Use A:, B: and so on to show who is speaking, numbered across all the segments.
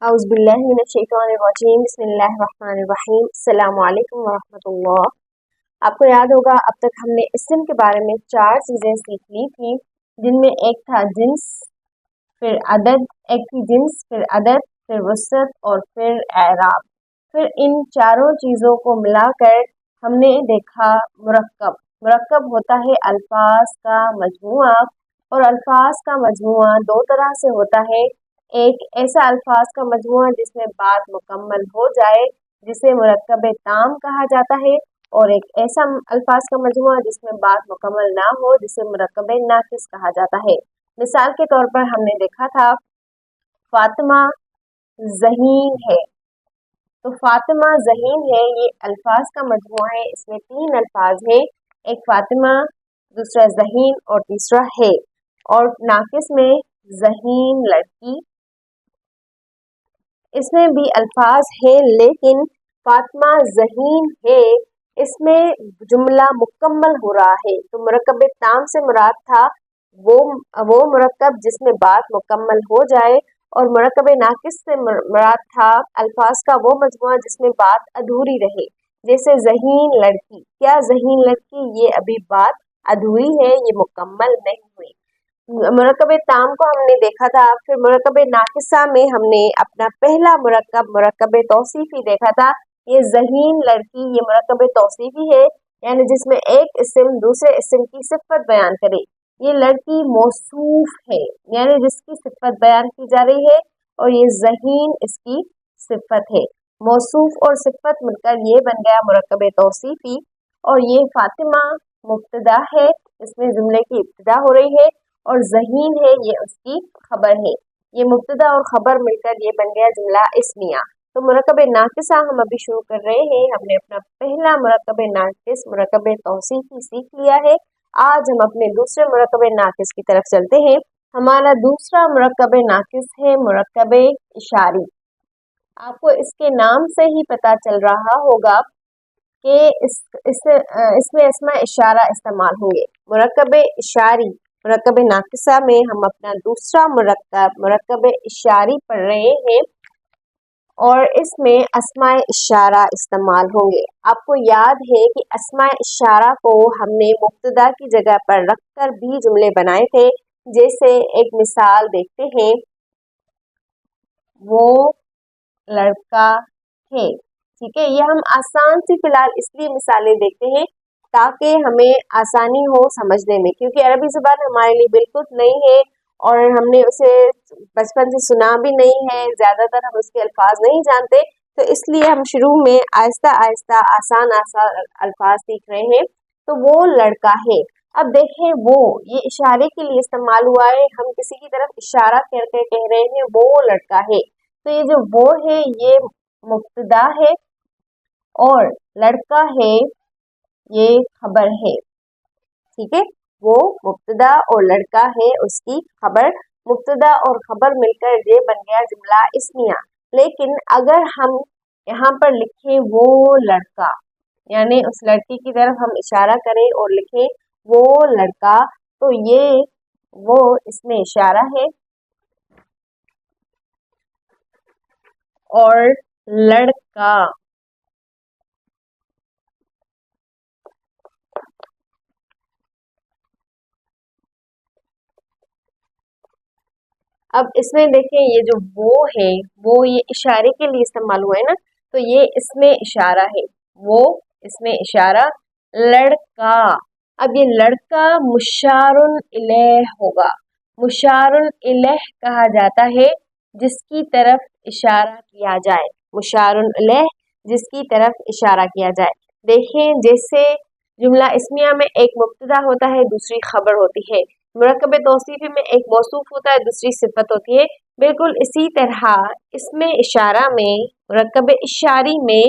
A: औज़ु बिल्लाहि मिनश्शैतानिर्रजीम बिस्मिल्लाहिर्रहमानिर्रहीम अस्सलामु अलैकुम वरहमतुल्लाह। आपको याद होगा अब तक हमने इस्म के बारे में 4 चीज़ें सीख ली थी, जिनमें एक था जिन्स, फिर अदद, एक थी जिन्स, फिर अदद, फिर वसअत और फिर एराब। फिर इन चारों चीज़ों को मिलाकर हमने देखा मुरक्कब। मुरक्कब होता है अल्फाज का मजमुआ, और अल्फाज का मजमुआ दो तरह से होता है। एक ऐसा अल्फाज का मजमुआ जिसमें बात मुकम्मल हो जाए, जिसे मुरक्कब ताम कहा जाता है, और एक ऐसा अल्फाज का मजमुआ जिसमें बात मुकम्मल ना हो, जिसे मुरक्कब नाकिस कहा जाता है। मिसाल के तौर पर हमने देखा था फातिमा ज़हीन है, तो फातिमा ज़हीन है ये अल्फाज का मजमुआ है। इसमें 3 अल्फाज हैं, एक फातिमा, दूसरा ज़हीन और तीसरा है। और नाकिस में ज़हीन लड़की, इसमें भी अल्फाज है, लेकिन फातिमा ज़हीन है इसमें जुमला मुकम्मल हो रहा है। तो मुरक्कब ताम से मुराद था वो मुरक्कब जिसमें बात मुकम्मल हो जाए, और मुरक्कब नाकिस से मुराद था अल्फाज का वो मजमुआ जिसमें बात अधूरी रहे। जैसे ज़हीन लड़की, क्या ज़हीन लड़की, ये अभी बात अधूरी है, ये मुकम्मल नहीं हुई। मुरक्कब ताम को हमने देखा था। फिर मुरक्कब नाकिसा में हमने अपना पहला मुरक्कब तौसीफी देखा था। ये ज़हीन लड़की, ये मुरक्कब तौसीफी है, यानी जिसमें एक इस्म दूसरे इस्म की सिफत बयान करे। ये लड़की मौसूफ है, यानी जिसकी सिफत बयान की जा रही है, और ये ज़हीन इसकी सिफत है। मौसूफ और सिफत मिलकर ये बन गया मुरक्कब तौसीफी। और ये फातिमा मुब्तदा है, इसमें जुमले की इब्तिदा हो रही है, और ज़हीन है ये उसकी खबर है। ये मुब्तदा और खबर मिलकर ये बन गया जुमला इस्मिया। तो मुरक्कब नाकिसा हम अभी शुरू कर रहे हैं। हमने अपना पहला मुरक्कब नाकिस मुरक्कब तौसीफी सीख लिया है। आज हम अपने दूसरे मुरक्कब नाकिस की तरफ चलते हैं। हमारा दूसरा मुरक्कब नाकिस है मुरक्कब इशारी। आपको इसके नाम से ही पता चल रहा होगा कि इसमें इसमें इशारा इस्तेमाल होंगे। मुरक्कब इशारी मुरक्कब नाकिसा में हम अपना दूसरा मुरक्कब इशारी पढ़ रहे हैं, और इसमें अस्माए इशारा इस्तेमाल होंगे। आपको याद है कि अस्माए इशारा को हमने मुब्तदा की जगह पर रखकर भी जुमले बनाए थे। जैसे एक मिसाल देखते हैं, वो लड़का है। ठीक है, ये हम आसान सी फिलहाल इसलिए मिसालें देखते हैं ताकि हमें आसानी हो समझने में, क्योंकि अरबी ज़ुबान हमारे लिए बिल्कुल नहीं है, और हमने उसे बचपन से सुना भी नहीं है, ज़्यादातर हम उसके अल्फाज नहीं जानते। तो इसलिए हम शुरू में आहिस्ता आहिस्ता आसान अल्फाज सीख रहे हैं। तो वो लड़का है। अब देखें, वो ये इशारे के लिए इस्तेमाल हुआ है। हम किसी की तरफ इशारा करके कह रहे हैं वो लड़का है। तो ये जो वो है ये मुब्तदा है, और लड़का है ये खबर है। ठीक है, वो मुब्तदा और लड़का है उसकी खबर। मुब्तदा और खबर मिलकर ये बन गया जुमला इस्मिया। लेकिन अगर हम यहाँ पर लिखें वो लड़का, यानी उस लड़की की तरफ हम इशारा करें और लिखें वो लड़का, तो ये वो इसमें इशारा है, और लड़का अब इसमें देखें, ये जो वो है वो ये इशारे के लिए इस्तेमाल हुआ है ना, तो ये इसमें इशारा है, वो इसमें इशारा, लड़का। अब ये लड़का मुशारुन इलैह होगा। मुशारुन इलैह कहा जाता है जिसकी तरफ इशारा किया जाए। मुशारुन इलैह, जिसकी तरफ इशारा किया जाए। देखें, जैसे जुमला इस्मिया में एक मुब्तदा होता है, दूसरी खबर होती है। मुरक्कब तौसीफी में एक मौसूफ होता है, दूसरी सिफत होती है। बिल्कुल इसी तरह इसमें इशारा में, मुरक्कब इशारी में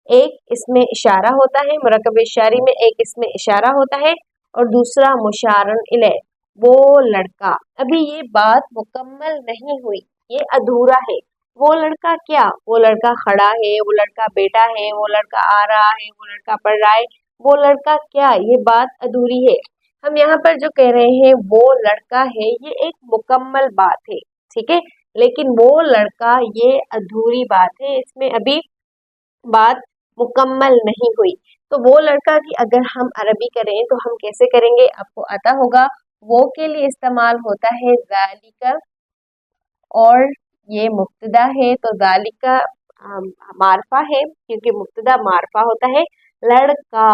A: एक इसमें इशारा होता है, मुरक्कब इशारी में एक इसमें इशारा होता है, और दूसरा मुशारुन इलैह, वो लड़का। अभी ये बात मुकम्मल नहीं हुई, ये अधूरा है। वो लड़का क्या? वो लड़का खड़ा है, वो लड़का बैठा है, वो लड़का आ रहा है, वो लड़का पढ़ रहा है, वो लड़का क्या? ये बात अधूरी है। हम यहाँ पर जो कह रहे हैं वो लड़का है, ये एक मुकम्मल बात है। ठीक है, लेकिन वो लड़का, ये अधूरी बात है, इसमें अभी बात मुकम्मल नहीं हुई। तो वो लड़का की अगर हम अरबी करें तो हम कैसे करेंगे, आपको आता होगा। वो के लिए इस्तेमाल होता है ज़ालिका, और ये मुब्तदा है तो ज़ालिका मारफा है, क्योंकि मुब्तदा मारफा होता है। लड़का,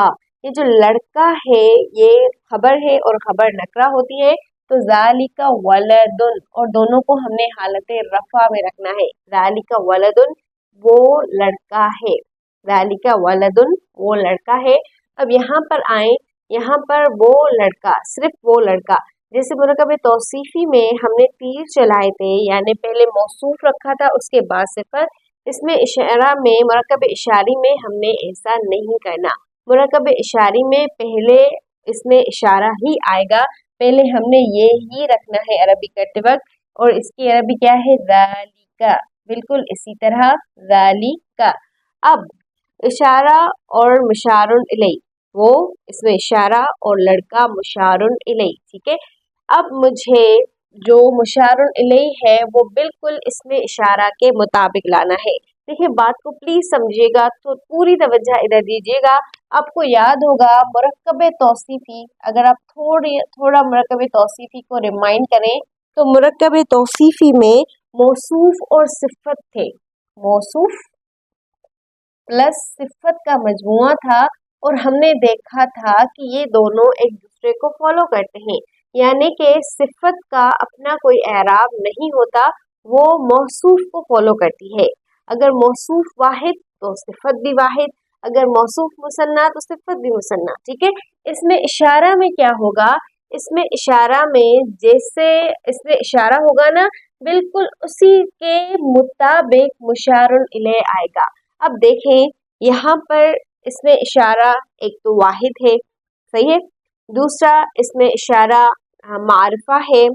A: ये जो लड़का है ये खबर है और खबर नकरा होती है, तो ज़ालिका वलदुन, और दोनों को हमने हालत रफा में रखना है। ज़ालिका वलदुन, वो लड़का है। ज़ालिका वलदुन, वो लड़का है। अब यहाँ पर आए, यहाँ पर वो लड़का, सिर्फ वो लड़का, जैसे मुरकब तौसीफी में हमने तीर चलाए थे, यानी पहले मौसूफ रखा था उसके बाद सिफत। इसमें इशारा में, मुरकब इशारी में हमने ऐसा नहीं करना। मुरकब इशारी में पहले इसमें इशारा ही आएगा, पहले हमने ये ही रखना है अरबी करते वक्त, और इसकी अरबी क्या है, ज़ालिका, बिल्कुल इसी तरह ज़ालिका। अब इशारा और मुशारुन इलैह, वो इसमें इशारा और लड़का मुशारुन इलैह, ठीक है। अब मुझे जो मुशारुन इलैह है वो बिल्कुल इसमें इशारा के मुताबिक लाना है। देखिए, बात को प्लीज समझिएगा, तो पूरी तवज्जो इधर दीजिएगा। आपको याद होगा मुरक्कब तौसीफी, अगर आप थोड़ा मुरक्कब तौसीफी को रिमाइंड करें तो मुरक्कब तौसीफी में मौसूफ और सिफत थे। मौसूफ प्लस सिफत का मजमुआ था, और हमने देखा था कि ये दोनों एक दूसरे को फॉलो करते हैं, यानी कि सिफत का अपना कोई एराब नहीं होता, वो मौसूफ को फॉलो करती है। अगर मौसूफ वाहिद तो सिफत भी वाहिद, अगर मौसूफ मुसन्ना तो सिफत भी मुसन्ना, ठीक है। इसमें इशारा में क्या होगा, इसमें इशारा में जैसे इसमें इशारा होगा ना, बिल्कुल उसी के मुताबिक मुशारुन इलैह आएगा। अब देखें, यहाँ पर इसमें इशारा एक तो वाहिद है, सही है, दूसरा इसमें इशारा मारिफा है,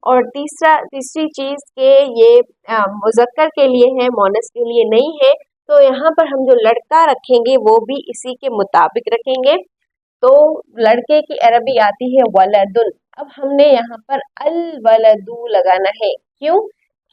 A: और तीसरी चीज के ये मुज़क्कर के लिए है, मोनस के लिए नहीं है। तो यहाँ पर हम जो लड़का रखेंगे वो भी इसी के मुताबिक रखेंगे। तो लड़के की अरबी आती है वलदुन। अब हमने यहाँ पर अल वलदू लगाना है, क्यों,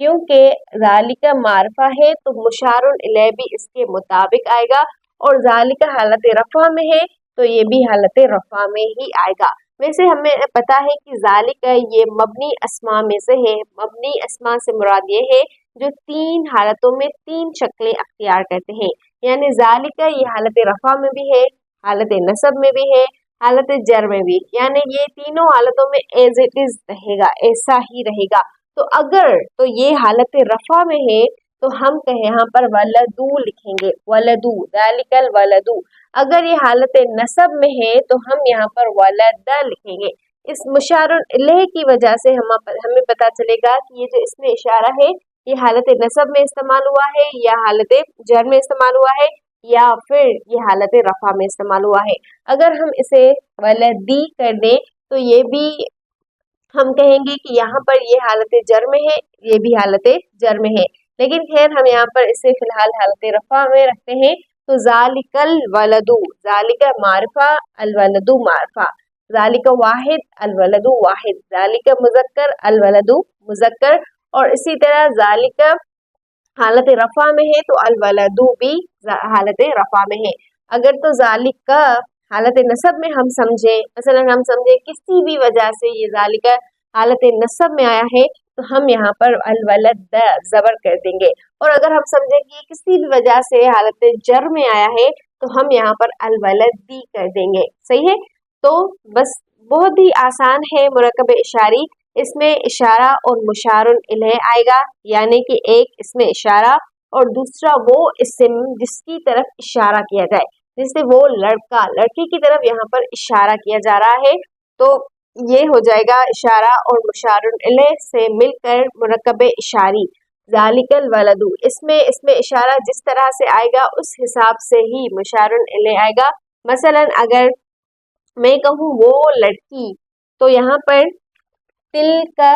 A: क्योंकि ज़ालिका मारफा है तो मुशारुन इलैह भी इसके मुताबिक आएगा, और ज़ालिका हालत रफ़ा में है तो ये भी हालत रफ़ा में ही आएगा। वैसे हमें पता है कि ज़ालिका ये मबनी अस्मा में से है। मबनी अस्मा से मुराद ये है जो 3 हालतों में 3 शक्लें अख्तियार करते हैं, यानी ज़ालिका ये हालत रफ़ा में भी है, हालत नसब में भी है, हालत जर में भी, यानी ये तीनों हालतों में एज इट इज रहेगा, ऐसा ही रहेगा। तो अगर तो ये हालत रफा में है तो हम कहें यहाँ पर वलदू लिखेंगे, वलदू ज़ालिकल वलदू। अगर ये हालत नसब में है तो हम यहाँ पर वलद लिखेंगे। इस मुशारुन इलैह की वजह से हमें पता चलेगा कि ये जो इसमें इशारा है ये हालत नसब में इस्तेमाल हुआ है, या हालत जर में इस्तेमाल हुआ है, या फिर ये हालत रफा में इस्तेमाल हुआ है। अगर हम इसे वलदी कर दें तो ये भी हम कहेंगे कि यहाँ पर ये हालत जर में है, ये भी हालत जर में है, लेकिन खैर हम यहाँ पर इसे फिलहाल हालत रफा में रखते हैं। तो ज़ालिकल वलदू, ज़ालिका मारफा, अल वलदू मारफा, ज़ालिका वाहिद, अल वलदू वाहिद, ज़ालिका मुज़क्कर, अल वलदू मुज़क्कर, और इसी तरह ज़ालिका हालत रफा में है तो अल वलदू भी हालत रफा में है। अगर तो ज़ालिका हालत नसब में हम समझे, मसलन हम समझे किसी भी वजह से ये ज़ालिका हालत नसब में आया है तो हम यहाँ पर अल वलद ज़बर कर देंगे, और अगर हम समझे कि किसी भी वजह से हालत जर में आया है तो हम यहाँ पर अल वलदी कर देंगे, सही है। तो बस बहुत ही आसान है मुरक्कब इशारी। इसमें इशारा और मुशारुन इलैह आएगा, यानी कि एक इसमें इशारा और दूसरा वो इस्म जिसकी तरफ इशारा किया जाए, जैसे वो लड़का, लड़की की तरफ यहाँ पर इशारा किया जा रहा है, तो ये हो जाएगा इशारा और मुशारुन इलैह से मिलकर मुरक्कब इशारी ज़ालिकल वलदू। इसमें इशारा जिस तरह से आएगा उस हिसाब से ही मुशारुन इलैह आएगा। मसलन अगर मैं कहूँ वो लड़की, तो यहाँ पर तिल का,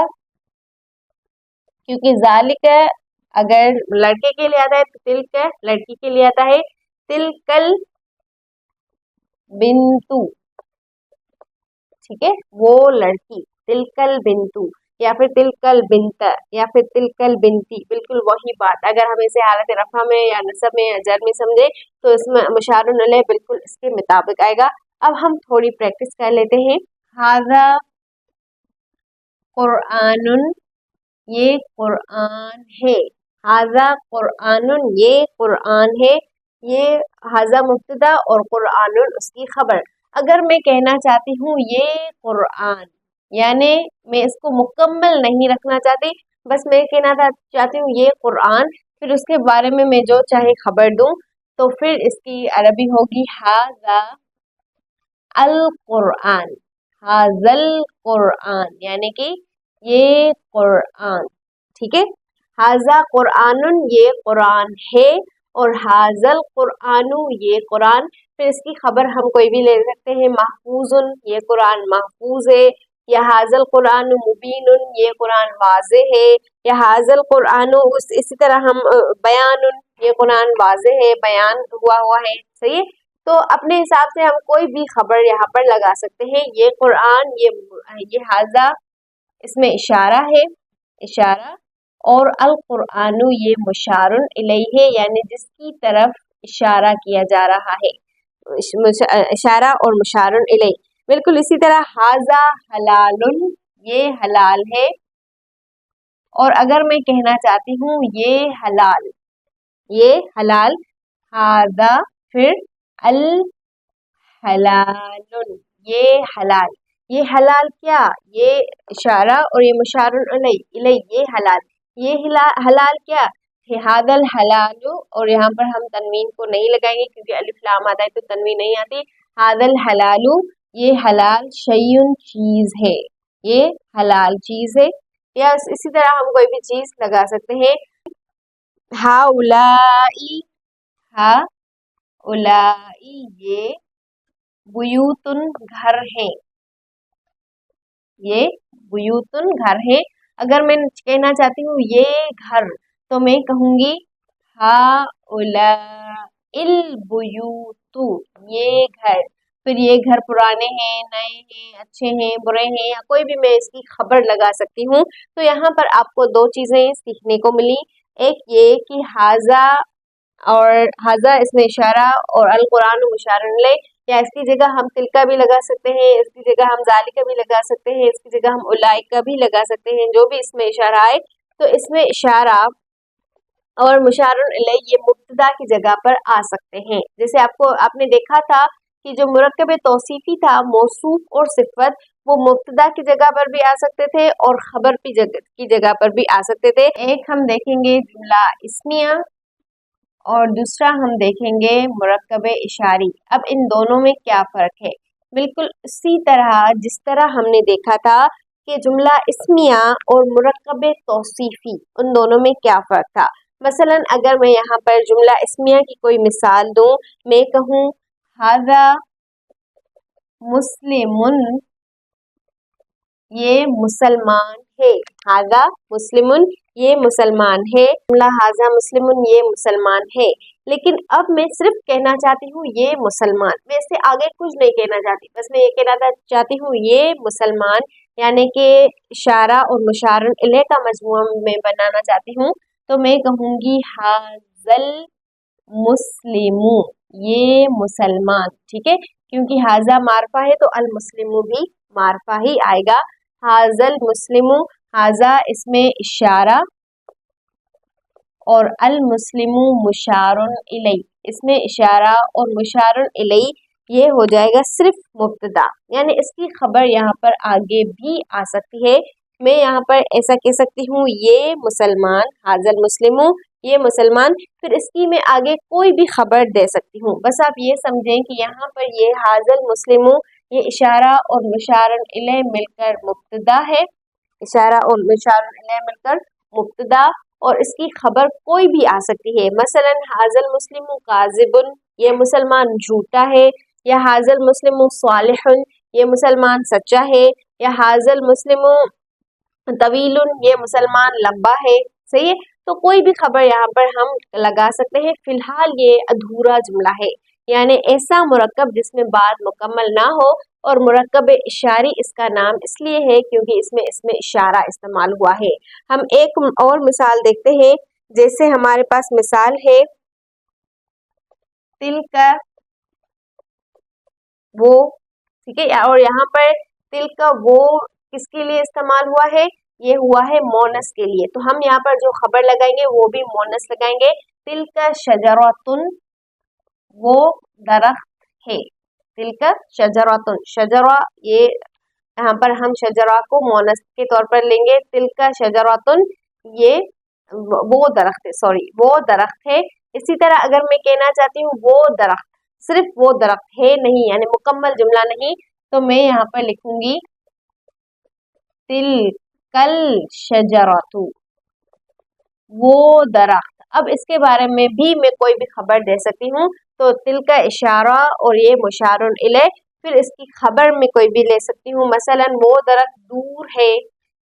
A: क्योंकि ज़ालिका अगर लड़के के लिए आता है तो तिल का लड़की के लिए आता है, तिलकल बिंतु, ठीक है, वो लड़की, तिलकल बिंतु, या फिर तिलकल बिंत या फिर तिलकल बिनती, बिल्कुल वही बात। अगर हम इसे हालत रफा में या नसब में या जर में समझे तो इसमें मुशारुन अलैह बिल्कुल इसके मुताबिक आएगा। अब हम थोड़ी प्रैक्टिस कर लेते हैं। हाजा कुरआनुन, ये कुरआन है। हाजा कुरआनुन, ये कुरआन है। ये हाजा मुब्तदा और कुरआनुन उसकी खबर। अगर मैं कहना चाहती हूँ ये कुरआन, यानी मैं इसको मुकम्मल नहीं रखना चाहती, बस मैं कहना चाहती हूँ ये कुरआन, फिर उसके बारे में मैं जो चाहे खबर दूँ, तो फिर इसकी अरबी होगी हाजा अल कुरआन। हाजल कुरआन यानी कि ये कुरआन, ठीक है। हाजा कुरआनुन, ये कुरान है, और हाजल कुरआनु, ये कुरान। फिर इसकी खबर हम कोई भी ले सकते हैं। महफूजुन, ये कुरान महफूज है। या हाजल कुरान मुबीनुन, ये कुरान वाज़े है। या हाजल कुरान इसी तरह हम बयानुन, ये कुरान वाज़े है, बयान हुआ है, सही है। तो अपने हिसाब से हम कोई भी खबर यहाँ पर लगा सकते हैं। ये कुरान, ये हाजा, इसमें इशारा है, इशारा, और अल कुरानु ये मुशारुन इलैहि है, यानी जिसकी तरफ इशारा किया जा रहा है, इशारा और मुशारुन इलैहि। बिल्कुल इसी तरह हाजा हलालुन, ये हलाल है। और अगर मैं कहना चाहती हूँ ये हलाल, ये हलाल, हाजा फिर अल हलालुन, ये हलाल। ये हलाल क्या, ये इशारा और ये मुशारुन इलैहि, ये हलाल। ये हलाल क्या है, हादल हलालु, और यहाँ पर हम तनवीन को नहीं लगाएंगे क्योंकि अलिफ लाम आता है तो तनवीन नहीं आती। हादल हलालु, ये हलाल, शैयुन चीज है, ये हलाल चीज है। या इसी तरह हम कोई भी चीज लगा सकते हैं। हाउलाई, हाउलाई, ये बुयूतुन घर है, ये बुयूतुन घर है। अगर मैं कहना चाहती हूँ ये घर, तो मैं कहूंगी हाउलाइल बुयूतु, ये घर। फिर ये घर पुराने हैं, नए हैं, अच्छे हैं, बुरे हैं, या कोई भी मैं इसकी खबर लगा सकती हूँ। तो यहाँ पर आपको दो चीजें सीखने को मिली। एक ये कि हाजा और हाजा इसमें इशारा और अल कुरान मुशारुन इलैहि, या इसकी जगह हम तिलका भी लगा सकते हैं, इसकी जगह हम जालिका भी लगा सकते हैं, इसकी जगह हम उलाइका भी लगा सकते हैं, जो भी इसमें इशारा आए। तो इसमें इशारा और मुशारुन इलैहि ये मुब्तदा की जगह पर आ सकते हैं। जैसे आपने देखा था कि जो मुरक्कब तौसीफी था, मौसूफ और सिफत, वो मुब्तदा की जगह पर भी आ सकते थे और खबर की जगह पर भी आ सकते थे। एक हम देखेंगे जुमला इस्मिया और दूसरा हम देखेंगे मुरक्कब इशारी। अब इन दोनों में क्या फ़र्क है, बिल्कुल उसी तरह जिस तरह हमने देखा था कि जुमला इस्मिया और मुरक्कब तौसीफी, उन दोनों में क्या फ़र्क था। मसलन अगर मैं यहाँ पर जुमला इस्मिया की कोई मिसाल दूँ, मैं कहूँ हाज़ा मुस्लिमुन, ये मुसलमान है। हाज़ा मुस्लिमुन, ये मुसलमान है। जुमला हाज़ा मुस्लिमुन, ये मुसलमान है। लेकिन अब मैं सिर्फ कहना चाहती हूँ ये मुसलमान, मैं इससे आगे कुछ नहीं कहना चाहती, बस मैं ये कहना चाहती हूँ ये मुसलमान, यानी कि इशारा और मुशारुन इलैहि का मजमूआ मैं बनाना चाहती हूँ। तो मैं कहूँगी हाज़ल मुस्लिमु, ये मुसलमान, ठीक है। क्योंकि हाज़ा मारफा है तो अल मुस्लिमु भी मारफा ही आएगा। हाज़ल मुस्लिमु, हाज़ा इसमें इशारा और अल मुस्लिमु मुशारुन इलैहि, इसमें इशारा और मुशारुन इलैहि ये हो जाएगा सिर्फ मुब्तदा, यानी इसकी खबर यहाँ पर आगे भी आ सकती है। मैं यहाँ पर ऐसा कह सकती हूँ ये मुसलमान, हाज़ल मुस्लिमु, ये मुसलमान, फिर इसकी मैं आगे कोई भी खबर दे सकती हूँ। बस आप ये समझें कि यहाँ पर ये हाज़ल मुस्लिमु, ये इशारा और मुशारुन इलैहि मिलकर मुब्तदा है, इशारा और मुशारुन इलैहि मिलकर मुब्तदा, और इसकी खबर कोई भी आ सकती है। मसलन हाज़ल मुस्लिमु काज़िबुन, ये मुसलमान झूठा है। या हाज़ल मुस्लिमु सालिहुन, ये मुसलमान सच्चा है। या हाज़ल मुस्लिमु तवीलुन, ये मुसलमान लंबा है, सही है। तो कोई भी खबर यहाँ पर हम लगा सकते हैं। फिलहाल ये अधूरा जुमला है, यानी ऐसा मुरक्कब जिसमें बात मुकम्मल ना हो। और मुरक्कब इशारी इसका नाम इसलिए है क्योंकि इसमें इशारा इस्तेमाल हुआ है। हम एक और मिसाल देखते हैं, जैसे हमारे पास मिसाल है तिल का वो, ठीक है, और यहाँ पर तिल का वो किसके लिए इस्तेमाल हुआ है, ये हुआ है मोनस के लिए। तो हम यहाँ पर जो खबर लगाएंगे वो भी मोनस लगाएंगे। तिल का शजरतुन, वो दरख्त है। तिल का शजरतुन, शजरा, ये यहाँ पर हम शजरा को मोनस के तौर पर लेंगे। तिल का शजरतुन, ये वो दरख्त है, सॉरी वो दरख्त है। इसी तरह अगर मैं कहना चाहती हूँ वो दरख्त, सिर्फ वो दरख्त है नहीं, यानी मुकम्मल जुमला नहीं, तो मैं यहाँ पर लिखूंगी तिल कल शजरतु, वो दरख्त। अब इसके बारे में भी मैं कोई भी खबर दे सकती हूँ। तो तिल का इशारा और ये मुशारुन इले, फिर इसकी खबर में कोई भी ले सकती हूँ। मसलन वो दरख्त दूर है,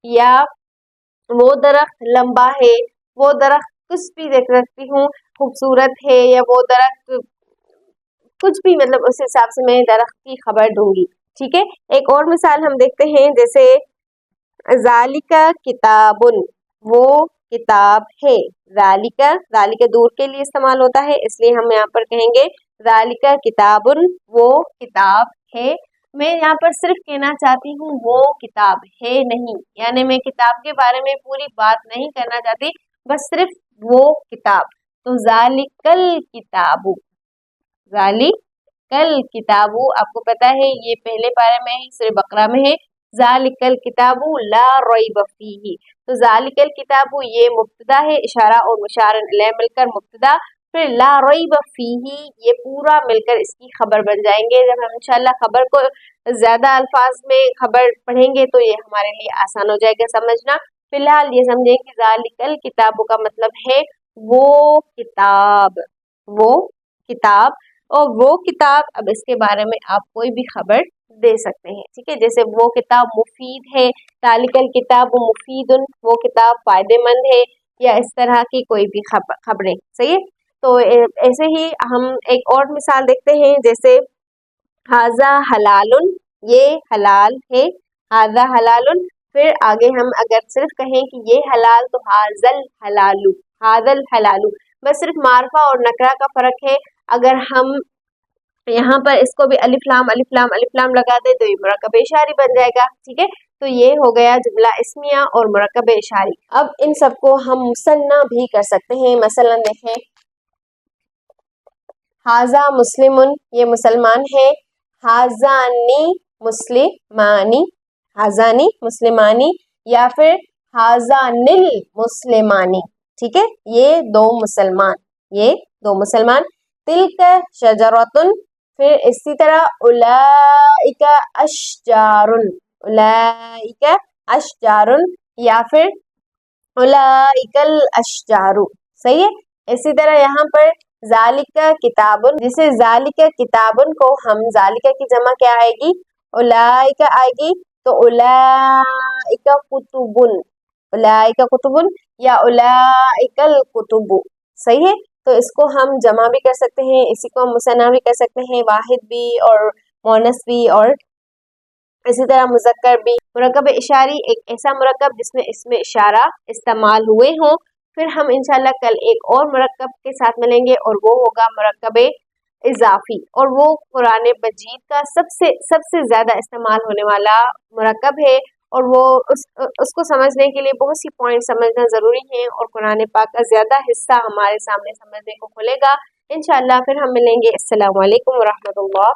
A: या वो दरख्त लंबा है, वो दरख्त कुछ भी देख सकती हूँ, खूबसूरत है, या वो दरख्त कुछ भी, मतलब उस हिसाब से मैं दरख्त की खबर दूंगी। ठीक है, एक और मिसाल हम देखते हैं, जैसे ज़ालिका किताबुन, वो किताब है। ज़ालिका दूर के लिए इस्तेमाल होता है, इसलिए हम यहाँ पर कहेंगे ज़ालिका किताबुन, वो किताब है। मैं यहाँ पर सिर्फ कहना चाहती हूँ वो किताब है नहीं, यानी मैं किताब के बारे में पूरी बात नहीं करना चाहती, बस सिर्फ वो किताब। तो ज़ालिकल किताबु, ज़ालिकल किताबु, आपको पता है ये पहले पारे में है, सूरह बकरा में है। ज़ालिकल किताबु ला रैब फीही, तो ज़ालिकल किताबु ये मुब्तदा है, इशारा और मुशारन इलैह मिलकर मुब्तदा, फिर ला रैब फीही ये पूरा मिलकर इसकी खबर बन जाएंगे। जब हम इंशाल्लाह खबर को ज्यादा अल्फाज में खबर पढ़ेंगे तो ये हमारे लिए आसान हो जाएगा समझना। फिलहाल ये समझें कि ज़ालिकल किताबु का मतलब है वो किताब, वो किताब। और वो किताब, अब इसके बारे में आप कोई भी खबर दे सकते हैं, ठीक है। जैसे वो किताब मुफीद है, तालिकल किताब मुफीदुन, वो किताब फायदेमंद है, या इस तरह की कोई भी खबरें, सही है। तो ऐसे ही हम एक और मिसाल देखते हैं, जैसे हाजा हलालुन, ये हलाल है, हाजा हलालुन। फिर आगे हम अगर सिर्फ कहें कि ये हलाल, तो हाजल हलालू, हाजल हलालू, बस सिर्फ मारफा और नकरा का फर्क है। अगर हम यहाँ पर इसको भी अलिफ लाम अलिफ लाम अलिफ लाम लगा दे तो ये मुरक्कब इशारी बन जाएगा, ठीक है। तो ये हो गया जुमला इस्मिया और मुरक्कब इशारी। अब इन सबको हम मुसन्ना भी कर सकते हैं। मसलन देखें, हाजा मुस्लिमुन, ये मुसलमान है। हाजानी मुस्लिमानी, हाजानी मुस्लिमानी, या फिर हाजानिल मुस्लिमानी, ठीक है, ये दो मुसलमान, ये दो मुसलमान। तिलका शजरतुन, फिर इसी तरह उलाइका अशजारुन, उलाइका अशजारुन, या फिर उलाइकल अशजारु, सही है। इसी तरह यहाँ पर जालिका किताबुन, जिसे जालिका किताबुन को हम जालिका की जमा क्या आएगी, उलाइका आएगी, तो उलाइका कुतुबुन, उलाइका कुतुबुन, या उलाइकल कुतुबु, सही है। तो इसको हम जमा भी कर सकते हैं, इसी को हम मुसन्ना भी कर सकते हैं, वाहिद भी और मोनस भी, और इसी तरह मुज़क्कर भी। मुरक्कब इशारी एक ऐसा मुरक्कब जिसमें इसमें इशारा इस्तेमाल हुए हों। फिर हम इंशाल्लाह कल एक और मुरक्कब के साथ मिलेंगे, और वो होगा मुरक्कब इजाफी, और वो कुरान मजीद का सबसे ज़्यादा इस्तेमाल होने वाला मुरक्कब है, और वो उसको समझने के लिए बहुत सी पॉइंट समझना ज़रूरी है, और कुरान पाक का ज़्यादा हिस्सा हमारे सामने समझने को खुलेगा इंशाल्लाह। फिर हम मिलेंगे। अस्सलामु अलैकुम व रहमतुल्लाह।